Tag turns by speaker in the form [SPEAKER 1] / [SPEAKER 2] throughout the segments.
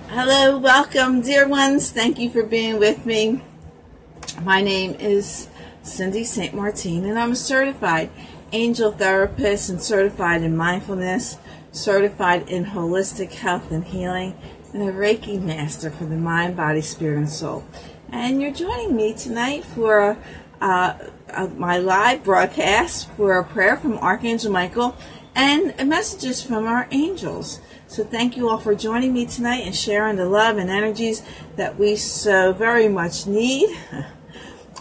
[SPEAKER 1] Hello, welcome, dear ones. Thank you for being with me. My name is Cindy St. Martin, and I'm a certified angel therapist and certified in mindfulness, certified in holistic health and healing, and a Reiki master for the mind, body, spirit, and soul. And you're joining me tonight for my live broadcast for a prayer from Archangel Michael and messages from our angels. So thank you all for joining me tonight and sharing the love and energies that we so very much need.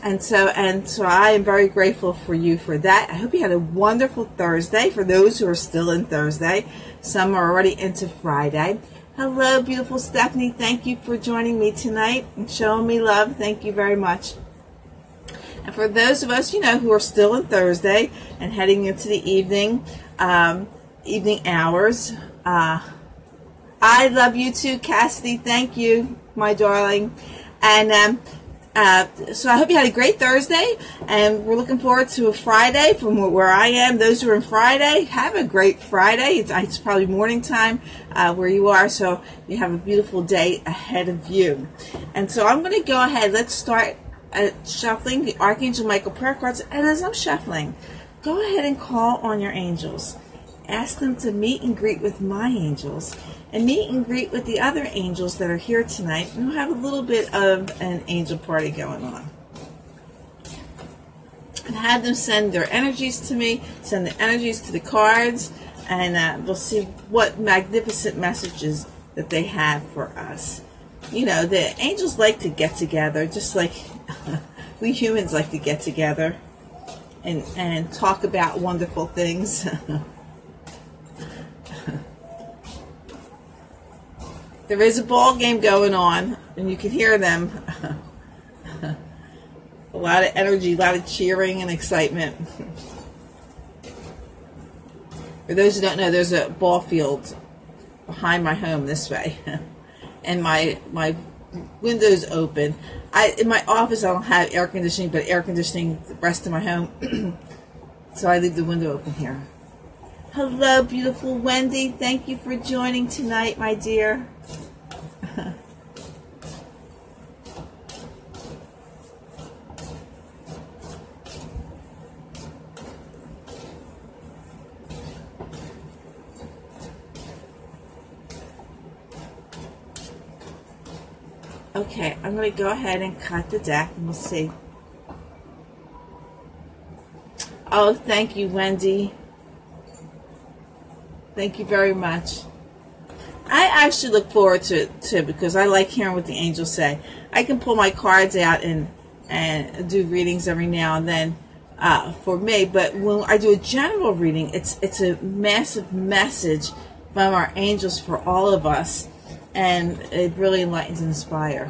[SPEAKER 1] And so I am very grateful for you for that. I hope you had a wonderful Thursday. For those who are still in Thursday, some are already into Friday. Hello, beautiful Stephanie. Thank you for joining me tonight and showing me love. Thank you very much. And for those of us, who are still in Thursday and heading into the evening hours, I love you too, Cassidy. Thank you, my darling. And so I hope you had a great Thursday, and we're looking forward to a Friday from where I am. Those who are in Friday, have a great Friday. It's probably morning time where you are, so you have a beautiful day ahead of you. And so I'm going to go ahead. Let's start shuffling the Archangel Michael prayer cards. And as I'm shuffling, go ahead and call on your angels. Ask them to meet and greet with my angels and meet and greet with the other angels that are here tonight. And we'll have a little bit of an angel party going on. And have them send their energies to me, send the energies to the cards, and we'll see what magnificent messages that they have for us. The angels like to get together, just like we humans like to get together and talk about wonderful things. There is a ball game going on, and you can hear them. A lot of energy, a lot of cheering and excitement. For those who don't know, there's a ball field behind my home this way, and my window's open. In my office, I don't have air conditioning, but air conditioning the rest of my home, so I leave the window open here. Hello, beautiful Wendy. Thank you for joining tonight, my dear. Okay, I'm going to go ahead and cut the deck, and we'll see. Oh, thank you, Wendy. Thank you very much. I actually look forward to it because I like hearing what the angels say. I can pull my cards out and do readings every now and then for me, but when I do a general reading, it's a massive message from our angels for all of us, and it really enlightens and inspires.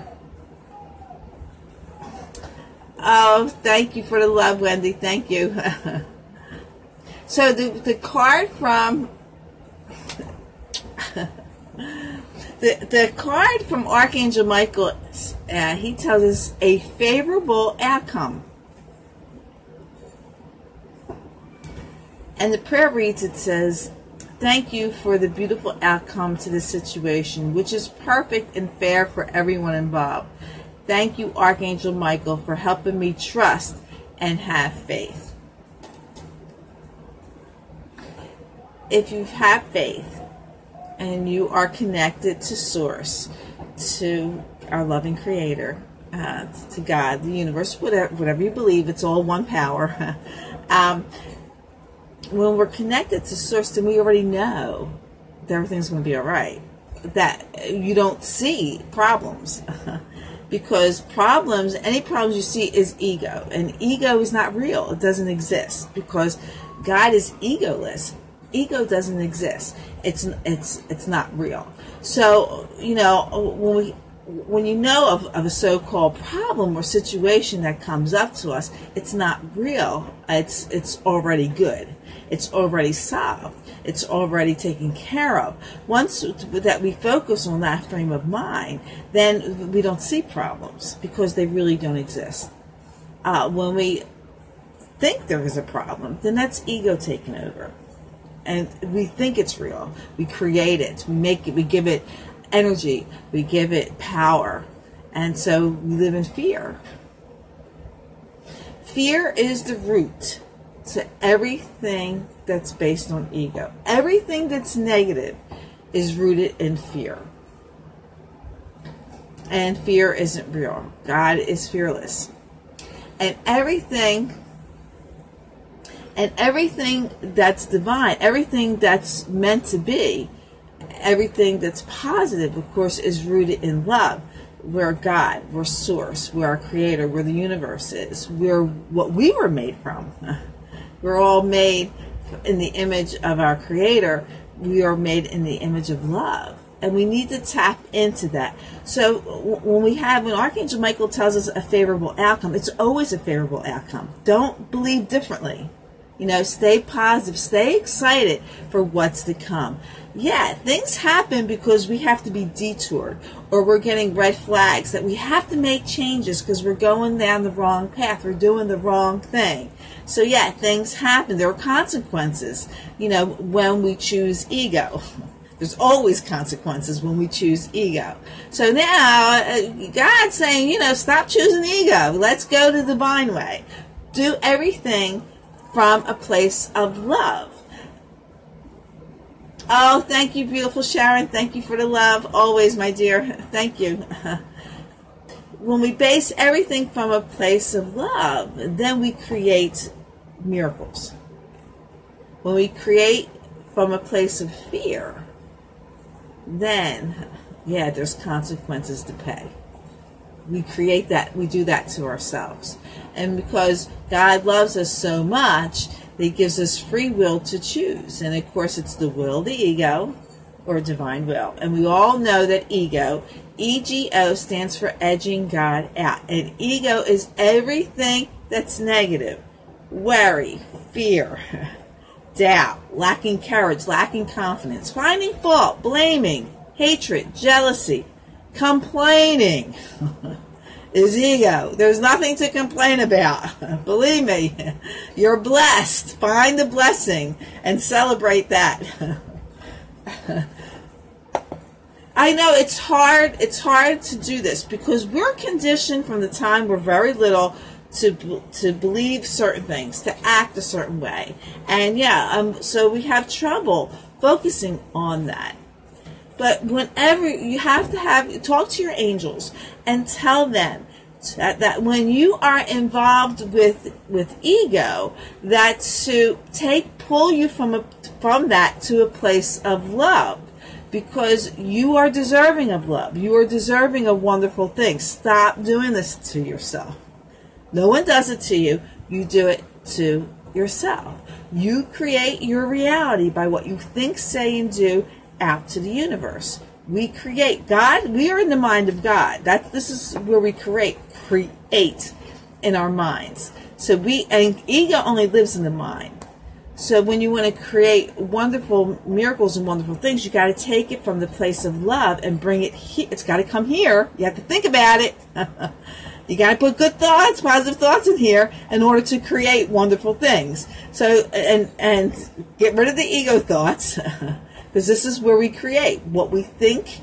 [SPEAKER 1] Oh, thank you for the love, Wendy. Thank you. So the card from the card from Archangel Michael, he tells us a favorable outcome. And the prayer reads, it says, "Thank you for the beautiful outcome to this situation, which is perfect and fair for everyone involved. Thank you, Archangel Michael, for helping me trust and have faith." If you have faith and you are connected to Source, to our loving Creator, to God, the universe, whatever you believe, it's all one power. When we're connected to Source, then we already know that everything's going to be all right. That you don't see problems. Because any problems you see is ego. And ego is not real. It doesn't exist. Because God is egoless. Ego doesn't exist. It's not real. So, when you know of a so-called problem or situation that comes up to us, it's not real. It's already good. It's already solved. It's already taken care of. Once that we focus on that frame of mind, then we don't see problems because they really don't exist. When we think there is a problem, then that's ego taking over. And we think it's real. We create it. We make it. We give it energy. We give it power. And so we live in fear. Fear is the root to everything that's based on ego. Everything that's negative is rooted in fear. And fear isn't real. God is fearless. And everything that's divine, everything that's meant to be, everything that's positive, of course, is rooted in love. We're God, we're source, we're our creator, we're the universe is. We're what we were made from. We're all made in the image of our creator. We are made in the image of love. And we need to tap into that. So when Archangel Michael tells us a favorable outcome, it's always a favorable outcome. Don't believe differently. Stay positive, stay excited for what's to come. Yeah, things happen because we have to be detoured, or we're getting red flags that we have to make changes because we're going down the wrong path, we're doing the wrong thing. So yeah, things happen. There are consequences, when we choose ego. There's always consequences when we choose ego. So now, God's saying, stop choosing ego. Let's go the divine way. Do everything from a place of love. Oh, thank you, beautiful Sharon. Thank you for the love. Always, my dear. Thank you. When we base everything from a place of love, then we create miracles. When we create from a place of fear, then, yeah, there's consequences to pay. We create that, we do that to ourselves. And because God loves us so much, He gives us free will to choose. And of course, it's the will, the ego, or divine will. And we all know that ego, EGO, stands for edging God out. And ego is everything that's negative. Worry, fear, doubt, lacking courage, lacking confidence, finding fault, blaming, hatred, jealousy, complaining is ego. There's nothing to complain about. Believe me, you're blessed. Find the blessing and celebrate that. I know it's hard. It's hard to do this because we're conditioned from the time we're very little to believe certain things, to act a certain way. And yeah, so we have trouble focusing on that. But whenever you have to talk to your angels and tell them that when you are involved with ego, that to pull you from that to a place of love, because you are deserving of love. You are deserving of wonderful things. Stop doing this to yourself. No one does it to you. You do it to yourself. You create your reality by what you think, say, and do out to the universe. We create. God, we are in the mind of God. This is where we create in our minds. So and ego only lives in the mind. So when you want to create wonderful miracles and wonderful things, you got to take it from the place of love and bring it here. It's got to come here. You have to think about it. You got to put good thoughts, positive thoughts in here in order to create wonderful things. So, and get rid of the ego thoughts, because this is where we create what we think,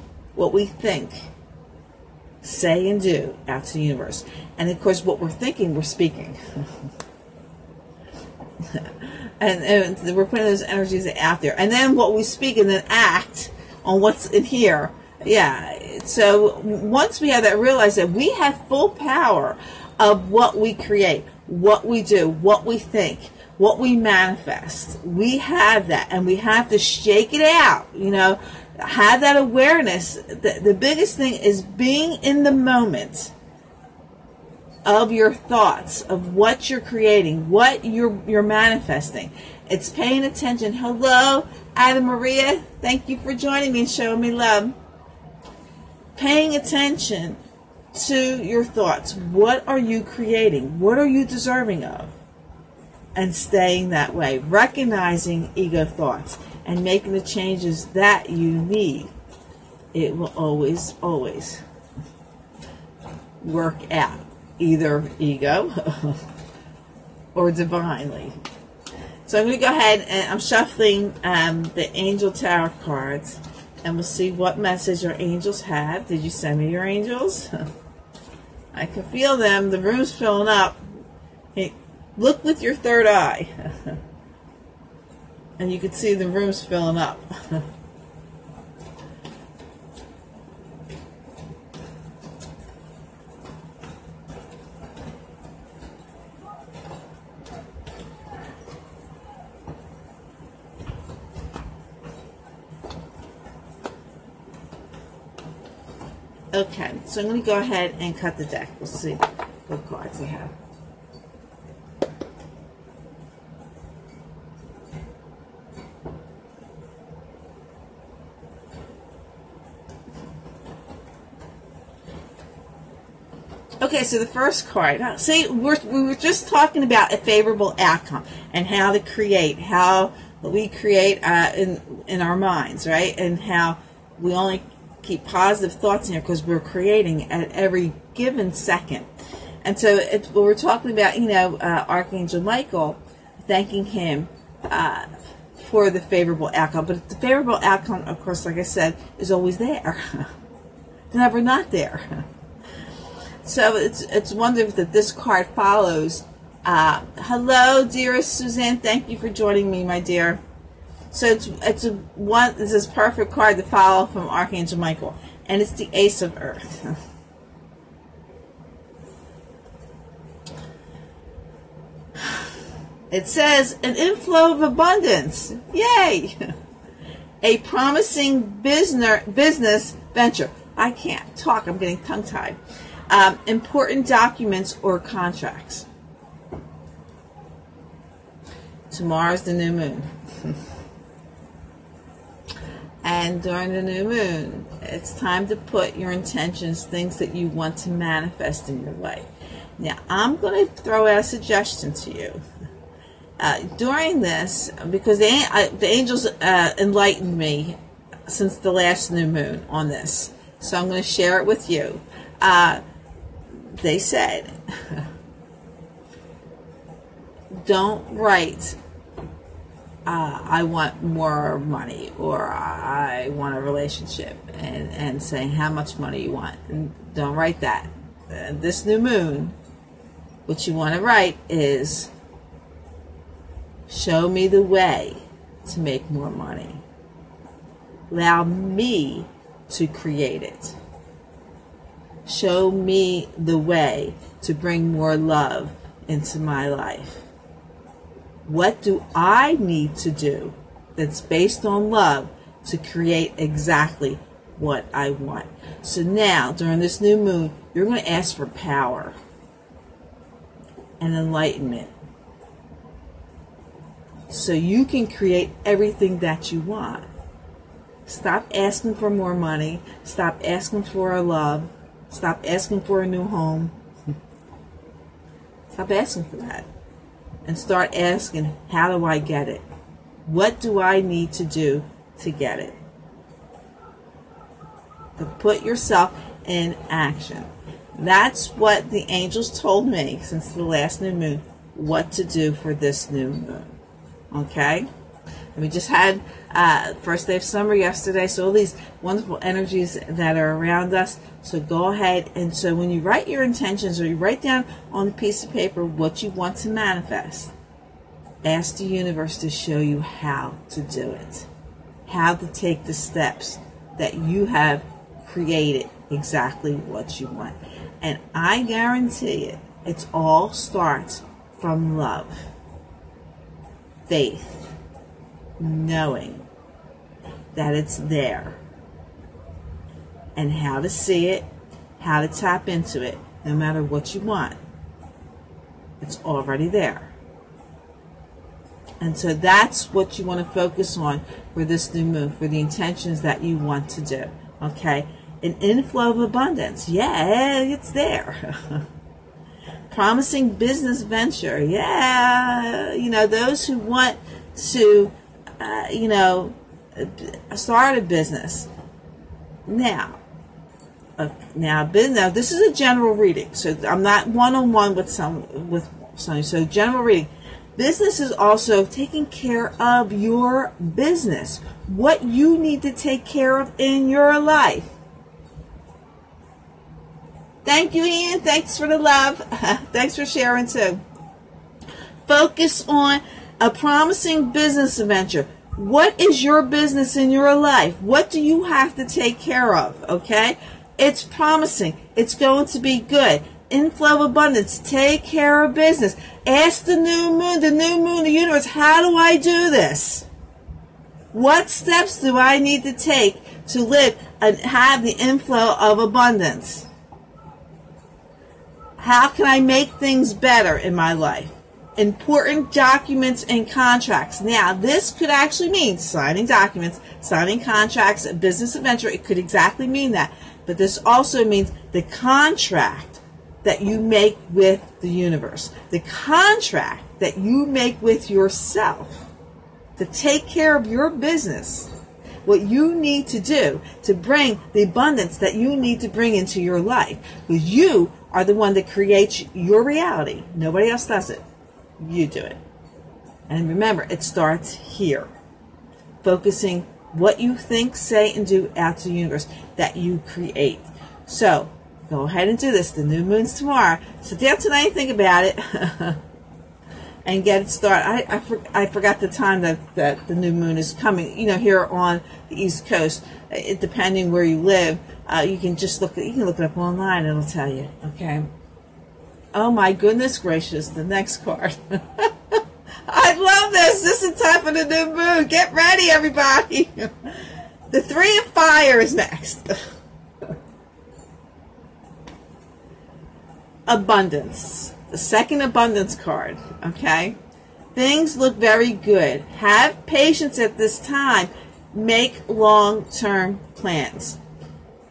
[SPEAKER 1] say and do out to the universe. And of course, what we're thinking, we're speaking. and we're putting those energies out there. And then what we speak and then act on what's in here. Yeah. So once we have that, realize that we have full power of what we create, what we do, what we think, what we manifest. We have that, and we have to shake it out, have that awareness. The biggest thing is being in the moment of your thoughts, of what you're creating, what you're manifesting. It's paying attention. Hello, Ada Maria. Thank you for joining me and showing me love. Paying attention to your thoughts. What are you creating? What are you deserving of? And staying that way. Recognizing ego thoughts and making the changes that you need. It will always, always work out. Either ego or divinely. So I'm going to go ahead and I'm shuffling the Angel Tarot cards. And we'll see what message your angels have. Did you send me your angels? I can feel them. The room's filling up. Hey, look with your third eye. And you can see the room's filling up. Okay, so I'm going to go ahead and cut the deck. We'll see what cards I have. Okay, so the first card. See, we were just talking about a favorable outcome and how to create, how we create in our minds, right? And how we only keep positive thoughts in here because we're creating at every given second. And so we're talking about, Archangel Michael, thanking him for the favorable outcome. But the favorable outcome, of course, like I said, is always there. It's never not there. So it's wonderful that this card follows. Hello, dearest Suzanne. Thank you for joining me, my dear. So it's this perfect card to follow from Archangel Michael, and it's the Ace of Earth. It says an inflow of abundance. Yay! A promising business venture. I can't talk. I'm getting tongue-tied. Important documents or contracts. Tomorrow's the new moon. And during the new moon, it's time to put your intentions, things that you want to manifest in your life. Now, I'm going to throw out a suggestion to you. During this, because the angels enlightened me since the last new moon on this, so I'm going to share it with you. They said, don't write, I want more money, or I want a relationship, and saying how much money you want. And don't write that. This new moon, what you want to write is, show me the way to make more money. Allow me to create it. Show me the way to bring more love into my life. What do I need to do that's based on love to create exactly what I want? So now, during this new moon, you're going to ask for power and enlightenment, so you can create everything that you want. Stop asking for more money. Stop asking for a love. Stop asking for a new home. Stop asking for that. And start asking, how do I get it? What do I need to do to get it? To put yourself in action. That's what the angels told me since the last new moon, what to do for this new moon. Okay? And we just had first day of summer yesterday, so all these wonderful energies that are around us. So go ahead, and so when you write your intentions, or you write down on a piece of paper what you want to manifest, ask the universe to show you how to do it, how to take the steps that you have created exactly what you want. And I guarantee it all starts from love, faith, knowing that it's there, and how to see it, how to tap into it, no matter what you want. It's already there. And so that's what you want to focus on for this new moon, for the intentions that you want to do. Okay? An inflow of abundance. Yeah, it's there. Promising business venture. Yeah. Those who want to, start a business. Now, this is a general reading, so I'm not one-on-one with somebody. So general reading. Business is also taking care of your business, what you need to take care of in your life. Thank you, Ian. Thanks for the love. Thanks for sharing too. Focus on a promising business adventure. What is your business in your life? What do you have to take care of? Okay? It's promising. It's going to be good. Inflow of abundance. Take care of business. Ask the new moon, the universe, how do I do this? What steps do I need to take to live and have the inflow of abundance? How can I make things better in my life? Important documents and contracts. Now, this could actually mean signing documents, signing contracts, a business adventure. It could exactly mean that. But this also means the contract that you make with the universe, the contract that you make with yourself to take care of your business, what you need to do to bring the abundance that you need to bring into your life. Because you are the one that creates your reality. Nobody else does it. You do it. And remember, it starts here. Focusing what you think, say, and do out to the universe that you create. So, go ahead and do this. The new moon's tomorrow. Sit down tonight and think about it. And get it started. I forgot the time that the new moon is coming. You know, here on the East Coast, depending where you live, you can just look it up online. It'll tell you. Okay. Oh my goodness gracious! The next card. I love this. This is time for the new moon. Get ready, everybody. The Three of Fire is next. Abundance. The second abundance card, okay? Things look very good. Have patience at this time. Make long-term plans.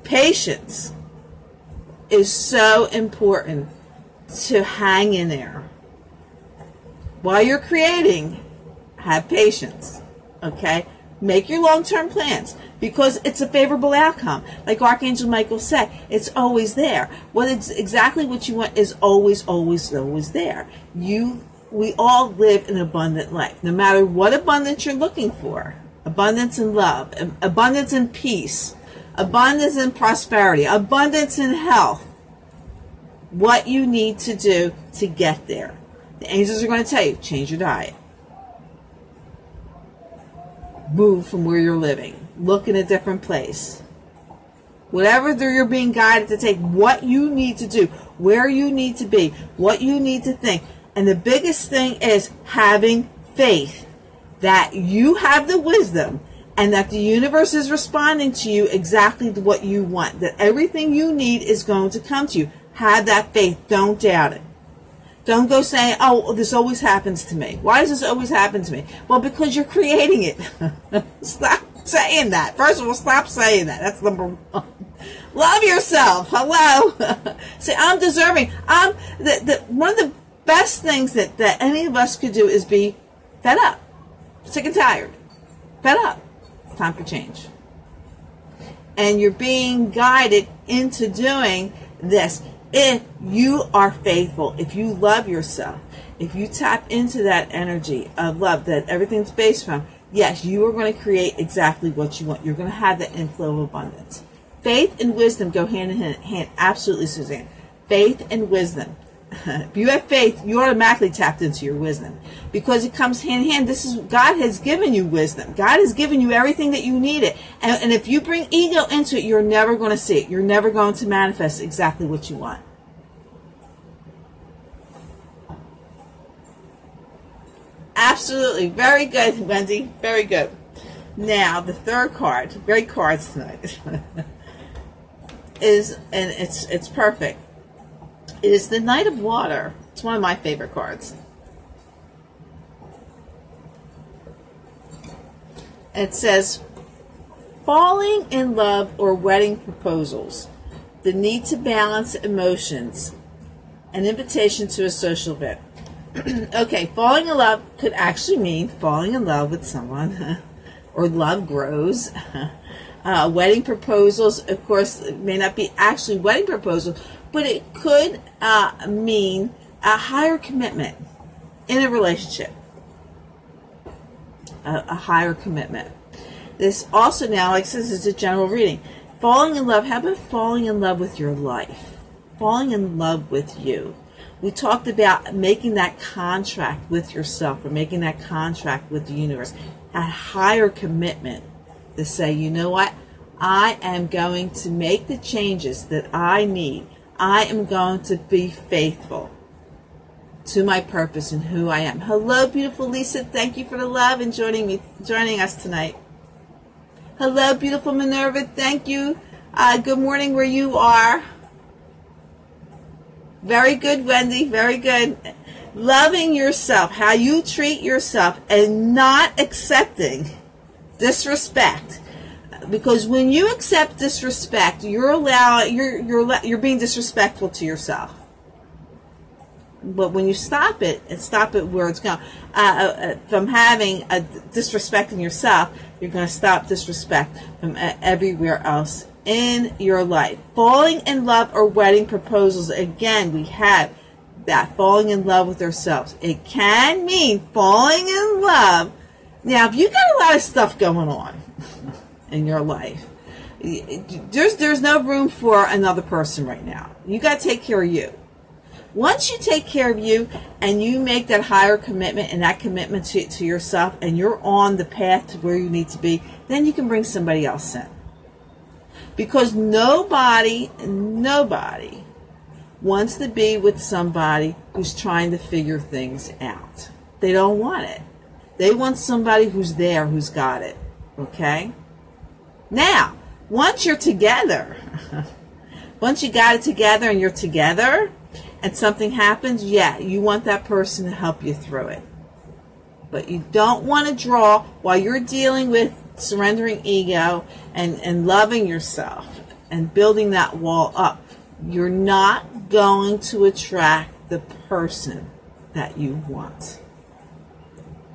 [SPEAKER 1] Patience is so important to hang in there. While you're creating, have patience, okay? Make your long-term plans because it's a favorable outcome. Like Archangel Michael said, it's always there. Exactly what you want is always, always, always there. We all live an abundant life, no matter what abundance you're looking for. Abundance in love, abundance in peace, abundance in prosperity, abundance in health. What you need to do to get there. The angels are going to tell you, change your diet. Move from where you're living. Look in a different place. Whatever you're being guided to take, what you need to do, where you need to be, what you need to think. And the biggest thing is having faith that you have the wisdom and that the universe is responding to you exactly to what you want. That everything you need is going to come to you. Have that faith. Don't doubt it. Don't go saying, oh, this always happens to me. Why does this always happen to me? Well, because you're creating it. Stop saying that. First of all, stop saying that. That's number one. Love yourself. Hello. Say, I'm deserving. One of the best things that any of us could do is be fed up. Sick and tired. Fed up. It's time for change. And you're being guided into doing this. If you are faithful, if you love yourself, if you tap into that energy of love that everything's based from, yes, you are going to create exactly what you want. You're going to have that inflow of abundance. Faith and wisdom go hand in hand. Absolutely, Suzanne. Faith and wisdom. If you have faith, you automatically tapped into your wisdom because it comes hand in hand. God has given you wisdom. God has given you everything that you needed. And if you bring ego into it, you're never going to see it. You're never going to manifest exactly what you want. Absolutely. Very good, Wendy. Very good. Now, the third card, great cards tonight, is, and it's perfect. It is the Knight of Water. It's one of my favorite cards. It says, falling in love or wedding proposals, the need to balance emotions, an invitation to a social event. Okay, falling in love could actually mean falling in love with someone, or love grows. Wedding proposals, of course, it may not be actually wedding proposals, but it could mean a higher commitment in a relationship, a higher commitment. This also now, like this is a general reading. Falling in love. How about falling in love with your life? Falling in love with you. We talked about making that contract with yourself, or making that contract with the universe, a higher commitment to say, you know what? I am going to make the changes that I need. I am going to be faithful to my purpose and who I am. Hello, beautiful Lisa. Thank you for the love and joining us tonight. Hello, beautiful Minerva. Thank you. Good morning where you are. Very good, Wendy. Very good. Loving yourself, how you treat yourself, and not accepting disrespect. Because when you accept disrespect, you're being disrespectful to yourself. But when you stop it, and stop it where it's going, from having a disrespecting yourself, you're going to stop disrespect from everywhere else in your life. Falling in love or wedding proposals. Again, we have that falling in love with ourselves. It can mean falling in love. Now, if you got a lot of stuff going on in your life, there's no room for another person right now. You got to take care of you. Once you take care of you and you make that higher commitment and that commitment to yourself, and you're on the path to where you need to be, then you can bring somebody else in. Because nobody wants to be with somebody who's trying to figure things out. They don't want it. They want somebody who's there, who's got it. Okay? Now, once you're together, once you got it together and you're together, and something happens, yeah, you want that person to help you through it. But you don't want to draw, while you're dealing with surrendering ego and loving yourself and building that wall up, you're not going to attract the person that you want.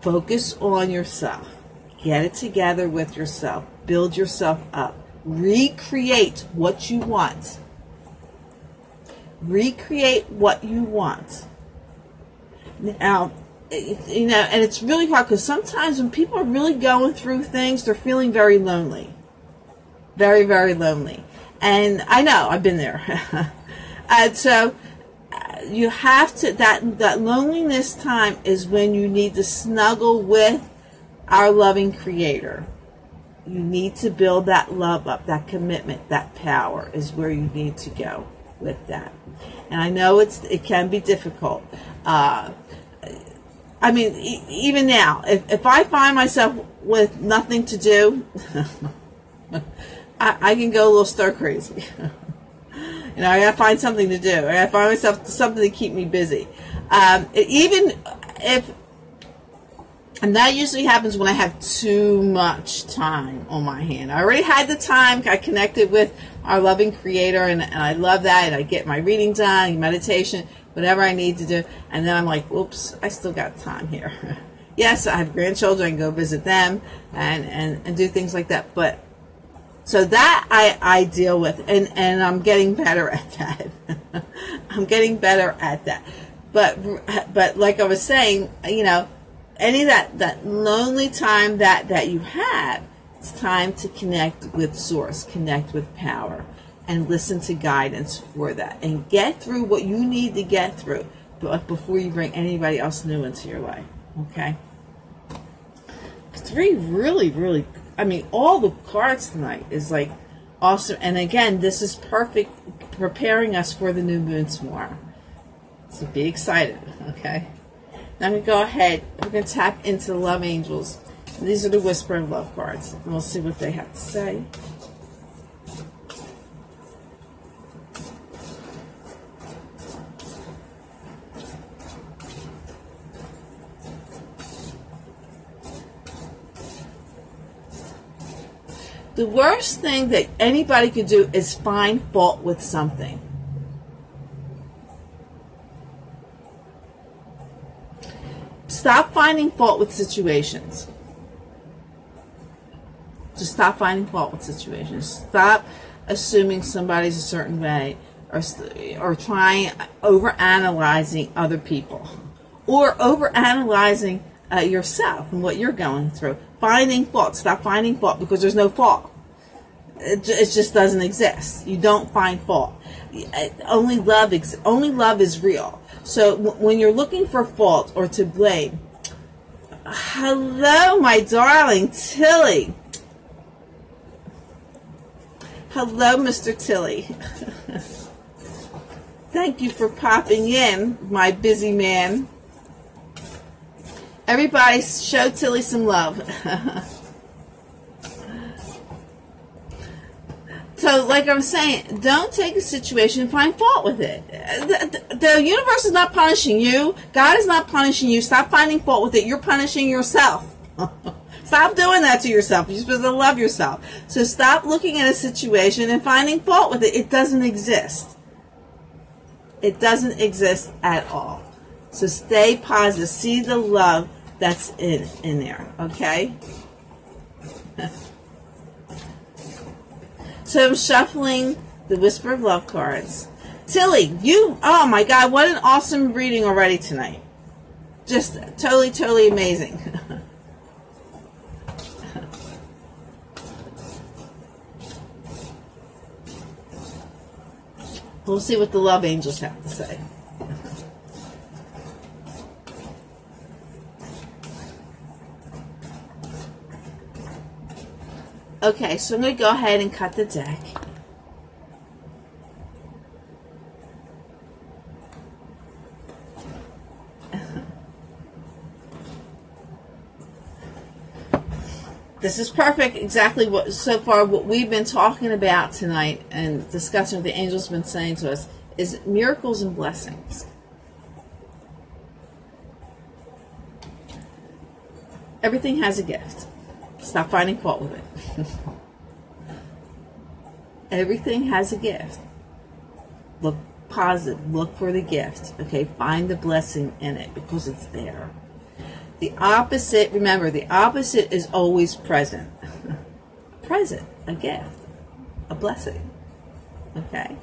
[SPEAKER 1] Focus on yourself. Get it together with yourself. Build yourself up. Recreate what you want. Recreate what you want. Now, you know, and it's really hard because sometimes when people are really going through things, they're feeling very lonely. Very, very lonely. And I know, I've been there. And so you have to, that loneliness time is when you need to snuggle with our loving Creator. You need to build that love up, that commitment, that power is where you need to go with that. And I know it can be difficult. I mean, even now, if I find myself with nothing to do, I can go a little stir crazy. You know, I gotta find something to do. I gotta find myself something to keep me busy. And that usually happens when I have too much time on my hand. I already had the time. I connected with our loving Creator, and I love that. And I get my reading done, meditation, whatever I need to do. And then I'm like, oops, I still got time here. Yes, I have grandchildren. I can go visit them and do things like that. But so that I deal with, and I'm getting better at that. I'm getting better at that. But like I was saying, you know, any of that lonely time that you have, it's time to connect with Source, connect with power, and listen to guidance for that, and get through what you need to get through before you bring anybody else new into your life. Okay? 3 really, really, I mean, all the cards tonight is like awesome. And again, this is perfect, preparing us for the new moon tomorrow. So be excited, okay? Now I'm going to go ahead, we're going to tap into the Love Angels. These are the Whisper of Love cards, and we'll see what they have to say. The worst thing that anybody could do is find fault with something. Stop finding fault with situations. Just stop finding fault with situations. Stop assuming somebody's a certain way, or overanalyzing other people, or over analyzing yourself and what you're going through. Finding fault. Stop finding fault, because there's no fault. It just doesn't exist. You don't find fault. Only love is real. So when you're looking for fault or to blame, hello, my darling Tilly. Hello, Mr. Tilly. Thank you for popping in, my busy man. Everybody show Tilly some love. So, like I'm saying, don't take a situation and find fault with it. The universe is not punishing you. God is not punishing you. Stop finding fault with it. You're punishing yourself. Stop doing that to yourself. You're supposed to love yourself. So stop looking at a situation and finding fault with it. It doesn't exist. It doesn't exist at all. So stay positive. See the love that's in there. Okay? So I'm shuffling the Whisper of Love cards. Tilly, oh my God, what an awesome reading already tonight. Just totally, totally amazing. We'll see what the love angels have to say. Okay, so I'm going to go ahead and cut the deck. This is perfect, exactly what so far what we've been talking about tonight and discussing what the angels have been saying to us is miracles and blessings. Everything has a gift. Stop finding fault with it. Everything has a gift. Look positive. Look for the gift. Okay, find the blessing in it because it's there. The opposite, remember, the opposite is always present. Present, a gift, a blessing. Okay?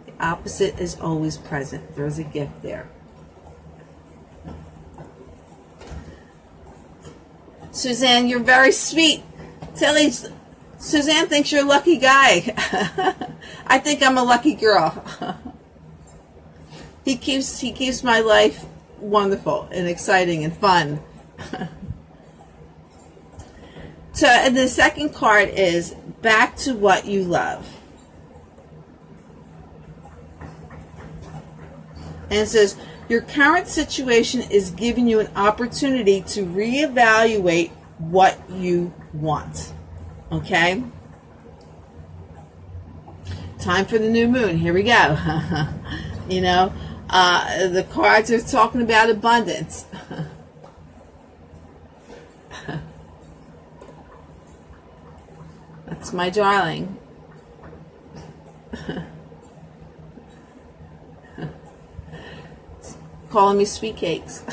[SPEAKER 1] The opposite is always present. There's a gift there. Suzanne, you're very sweet. Tilly, Suzanne thinks you're a lucky guy. I think I'm a lucky girl. He keeps my life wonderful and exciting and fun. So, and the second card is back to what you love. And it says, your current situation is giving you an opportunity to reevaluate what you want. Okay? Time for the new moon. Here we go. You know, the cards are talking about abundance. That's my darling. Calling me sweet cakes.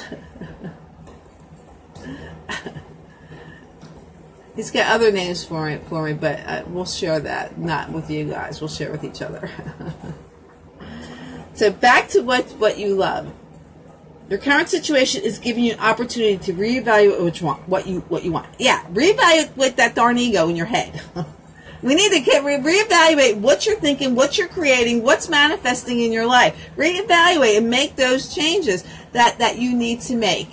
[SPEAKER 1] He's got other names for me, but we'll share that. Not with you guys. We'll share with each other. So back to what you love. Your current situation is giving you an opportunity to reevaluate what you want. Yeah, reevaluate that darn ego in your head. We need to reevaluate what you're thinking, what you're creating, what's manifesting in your life. Reevaluate and make those changes that you need to make.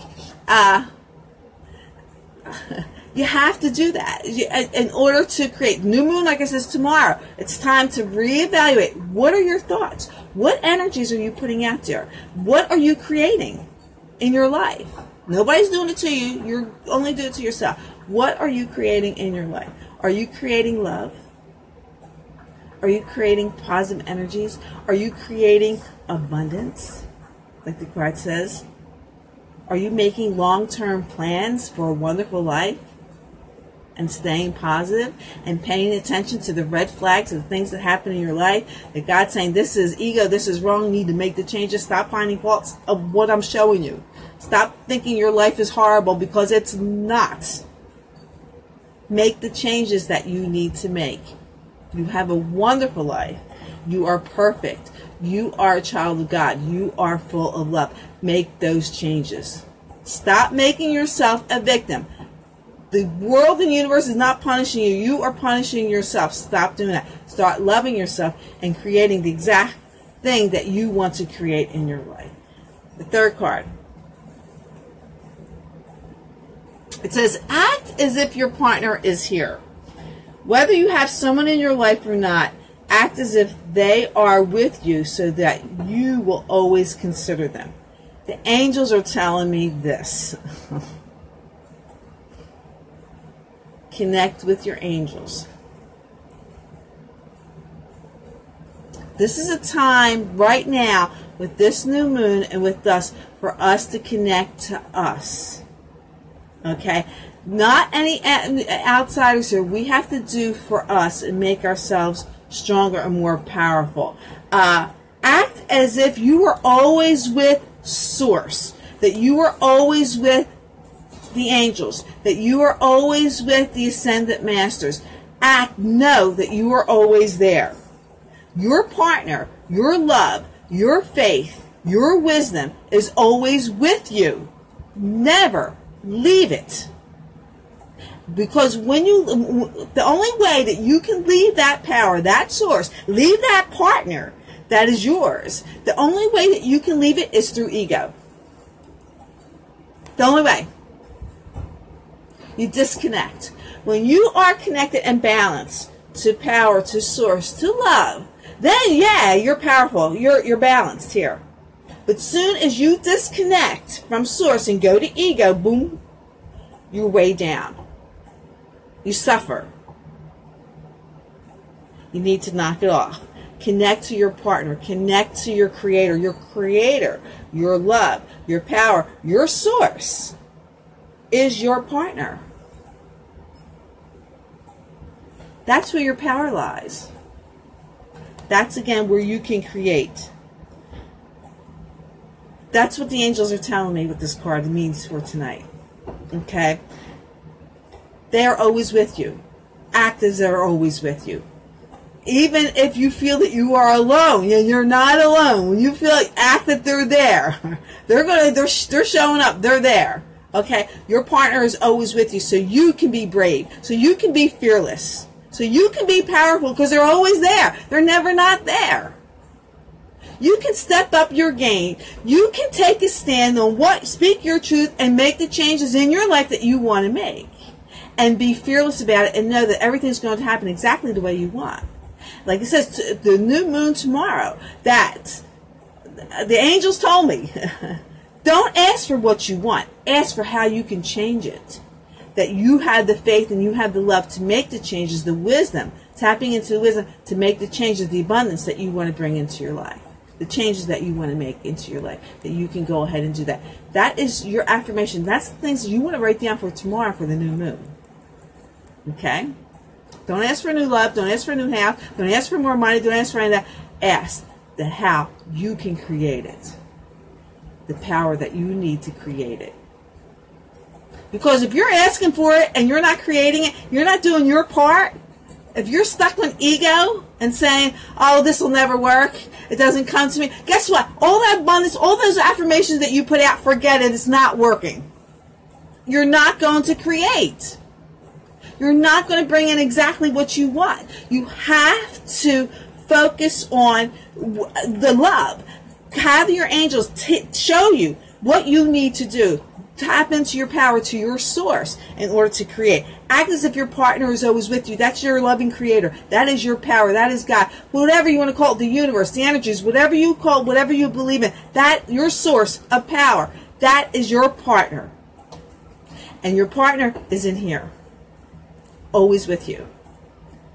[SPEAKER 1] You have to do that in order to create new moon. Like I says, tomorrow it's time to reevaluate. What are your thoughts? What energies are you putting out there? What are you creating in your life? Nobody's doing it to you. You're only doing it to yourself. What are you creating in your life? Are you creating love? Are you creating positive energies? Are you creating abundance, like the card says? Are you making long-term plans for a wonderful life and staying positive and paying attention to the red flags and the things that happen in your life? That God's saying, this is ego, this is wrong, you need to make the changes. Stop finding faults of what I'm showing you. Stop thinking your life is horrible, because it's not. Make the changes that you need to make. You have a wonderful life. You are perfect. You are a child of God. You are full of love. Make those changes. Stop making yourself a victim. The world and the universe is not punishing you. You are punishing yourself. Stop doing that. Start loving yourself and creating the exact thing that you want to create in your life. The third card. It says, act as if your partner is here. Whether you have someone in your life or not, act as if they are with you so that you will always consider them. The angels are telling me this. Connect with your angels. This is a time right now with this new moon and with us for us to connect to us. Okay? Not any outsiders here. We have to do for us and make ourselves stronger and more powerful. Act as if you are always with Source. That you are always with the angels. That you are always with the Ascended Masters. Know that you are always there. Your partner, your love, your faith, your wisdom is always with you. Never leave it. Because the only way that you can leave that power, that source, leave that partner that is yours, the only way that you can leave it is through ego. The only way. You disconnect. When you are connected and balanced to power, to source, to love, then yeah, you're powerful. You're balanced here. But soon as you disconnect from source and go to ego, boom, you're way down. You suffer. You need to knock it off. Connect to your partner. Connect to your creator. Your love, your power, your source is your partner. That's where your power lies. That's again where you can create. That's what the angels are telling me with this card means for tonight. Okay? They are always with you. Act as they're always with you. Even if you feel that you are alone, and you're not alone. When you feel like, act that they're there. They're showing up. They're there. Okay? Your partner is always with you, so you can be brave. So you can be fearless. So you can be powerful because they're always there. They're never not there. You can step up your game. You can take a stand on speak your truth and make the changes in your life that you want to make. And be fearless about it and know that everything's going to happen exactly the way you want. Like it says, the new moon tomorrow, that the angels told me, don't ask for what you want. Ask for how you can change it. That you have the faith and you have the love to make the changes, the wisdom, tapping into the wisdom to make the changes, the abundance that you want to bring into your life. The changes that you want to make into your life, that you can go ahead and do that. That is your affirmation. That's the things you want to write down for tomorrow for the new moon. Okay? Don't ask for a new love. Don't ask for a new house. Don't ask for more money. Don't ask for any of that. Ask that how you can create it. The power that you need to create it. Because if you're asking for it and you're not creating it, you're not doing your part. If you're stuck on ego and saying, oh, this will never work, it doesn't come to me, guess what? All that abundance, all those affirmations that you put out, forget it, it's not working. You're not going to create. You're not going to bring in exactly what you want. You have to focus on the love. Have your angels show you what you need to do. Tap into your power, to your source in order to create. Act as if your partner is always with you. That's your loving creator. That is your power. That is God. Whatever you want to call it, the universe, the energies, whatever you call it, whatever you believe in, that your source of power, that is your partner. And your partner is in here. Always with you.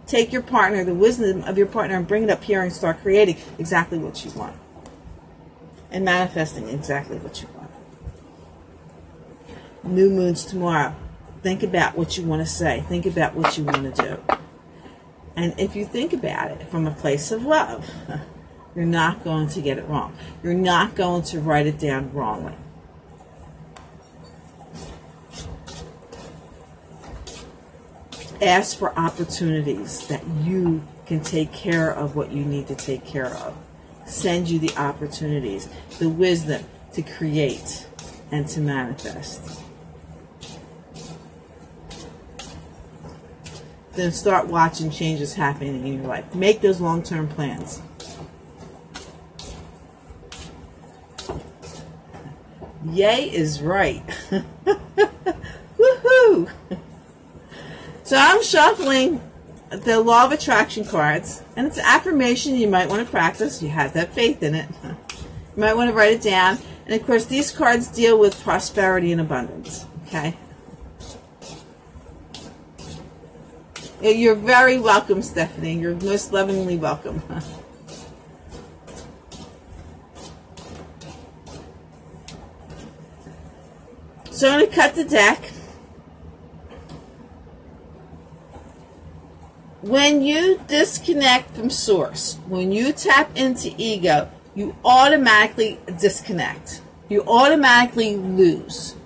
[SPEAKER 1] Take your partner, the wisdom of your partner, and bring it up here and start creating exactly what you want. And manifesting exactly what you want. New moons tomorrow. Think about what you want to say. Think about what you want to do. And if you think about it from a place of love, you're not going to get it wrong. You're not going to write it down wrongly. Ask for opportunities that you can take care of what you need to take care of. send you the opportunities, the wisdom to create and to manifest. Then start watching changes happening in your life. Make those long-term plans. Yay is right. Woohoo! So I'm shuffling the Law of Attraction cards, and it's an affirmation you might want to practice. You have to have faith in it. You might want to write it down. And of course, these cards deal with prosperity and abundance. Okay? You're very welcome, Stephanie. You're most lovingly welcome. So I'm going to cut the deck. When you disconnect from source, when you tap into ego, you automatically disconnect. You automatically lose.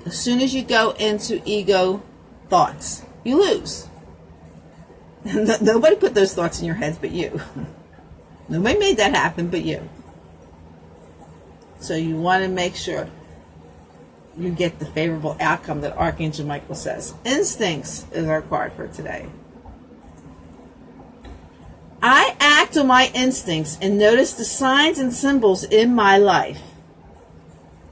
[SPEAKER 1] As soon as you go into ego thoughts, you lose. Nobody put those thoughts in your heads but you. Nobody made that happen but you. So you want to make sure you get the favorable outcome that Archangel Michael says. Instincts is our card for today. I act on my instincts and notice the signs and symbols in my life.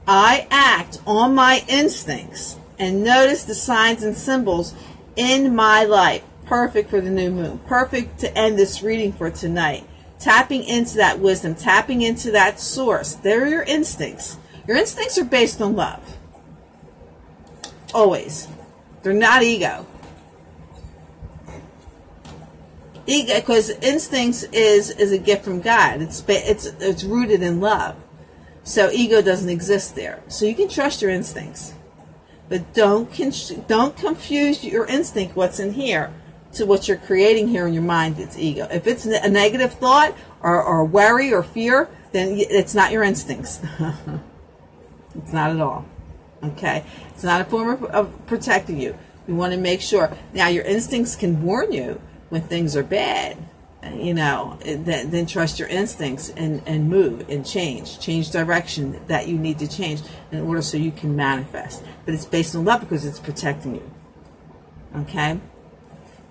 [SPEAKER 1] I act on my instincts and notice the signs and symbols in my life. Perfect for the new moon. Perfect to end this reading for tonight. Tapping into that wisdom. Tapping into that source. They're your instincts. Your instincts are based on love. Always. They're not ego. Ego, because instincts is a gift from God. It's rooted in love. So ego doesn't exist there. So you can trust your instincts. But don't confuse your instinct, what's in here, to what you're creating here in your mind. It's ego. If it's a negative thought or worry or fear, then it's not your instincts. It's not at all. Okay? It's not a form of protecting you. You want to make sure. Now, your instincts can warn you when things are bad. You know, then trust your instincts and move and change direction that you need to change in order so you can manifest. But it's based on love because it's protecting you. Okay?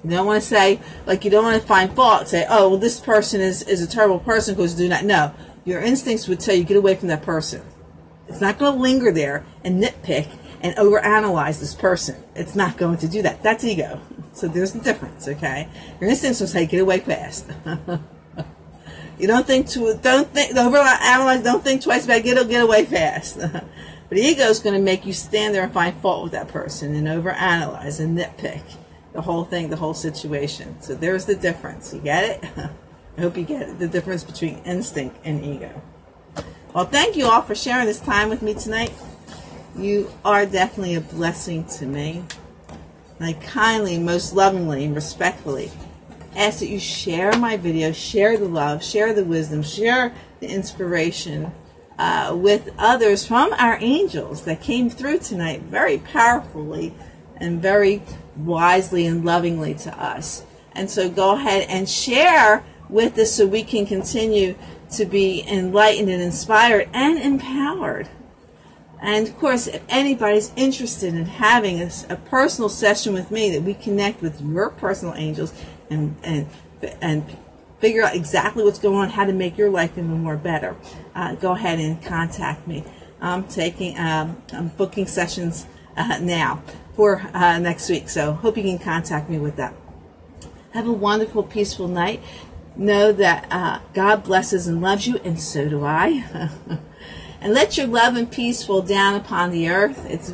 [SPEAKER 1] You don't want to say, like, you don't want to find fault. Say, oh, well, this person is a terrible person because do not. No, your instincts would tell you get away from that person. It's not going to linger there and nitpick and overanalyze this person. It's not going to do that. That's ego. So there's the difference, okay? Your instincts will say, get away fast. You don't think overanalyze, don't think twice about it, get away fast. But ego is going to make you stand there and find fault with that person and overanalyze and nitpick the whole thing, the whole situation. So there's the difference. You get it? I hope you get it, the difference between instinct and ego. Well, thank you all for sharing this time with me tonight. You are definitely a blessing to me. And I kindly, most lovingly, and respectfully ask that you share my video, share the love, share the wisdom, share the inspiration with others from our angels that came through tonight very powerfully and very wisely and lovingly to us. And so go ahead and share with us so we can continue to be enlightened and inspired and empowered. And of course, if anybody's interested in having a personal session with me, that we connect with your personal angels and figure out exactly what's going on, how to make your life even more better, go ahead and contact me. I'm booking sessions now for next week, so hope you can contact me with that. Have a wonderful, peaceful night. Know that God blesses and loves you, and so do I. And let your love and peace fall down upon the earth. It's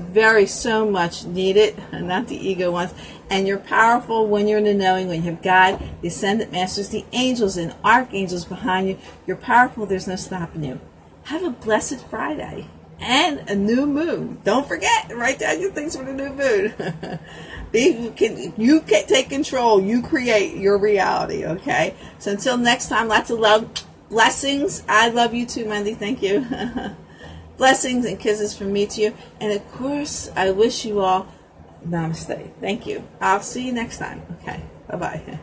[SPEAKER 1] so much needed, not the ego ones. And you're powerful when you're in the knowing, when you have God, the Ascended Masters, the angels and archangels behind you. You're powerful. There's no stopping you. Have a blessed Friday and a new moon. Don't forget, write down your things for the new moon. You can take control. You create your reality, okay? So until next time, lots of love. Blessings. I love you too, Wendy. Thank you. Blessings and kisses from me to you. And of course, I wish you all namaste. Thank you. I'll see you next time. Okay. Bye-bye.